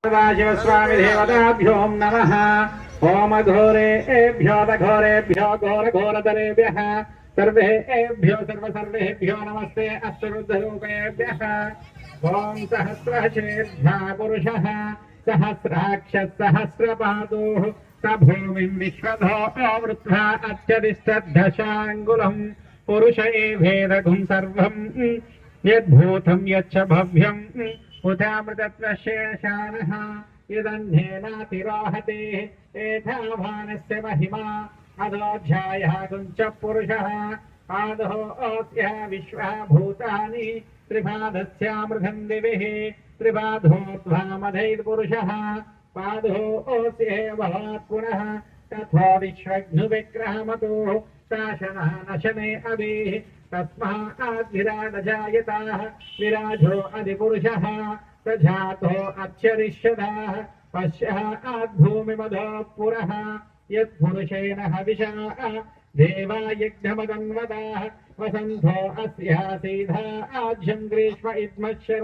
शिवस्वामी देवताभ्यो नमः। ओम घोरेभ्यो घोरेभ्यो घोर घोरतरेभ्यः सर्वेभ्यो सर्वेभ्यो नमस्ते अष्टरुद्ररूपेभ्यः। ओम सहस्रशीर्षः पुरुषः सहस्राक्षः सहस्रपादोः स भूमिं विश्वधो वृत्वा अत्यतिष्ठद्दशाङ्गुलम् पुरुष एवेदघुं सर्वं यद्भूतं यच्च भव्यम् उदामृतत्वशेषानः यदन्धेनातिरोहते एतावानस्य महिमा अदोऽध्यायः कुञ्च पुरुषः पादो अस्य विश्वः भूतानि त्रिपादस्यामृतं दिविः त्रिपादोऽध्वामधैर्पुरुषः पादो अस्य भवात् पुनः तथो विश्वघ्नुविग्रहमतो शासनः नशने अभिः तस्माद्विराडजायताः विराजो अधिपुरुषः प्रजातो अक्षरिष्यदाः पश्यः आद्भूमिमधो पुरः यत्पुरुषेण हविषा देवा यज्ञमदन्वदाः वसन्तो अस्या सीधा आज्यं ग्रीष्म इद्मश्य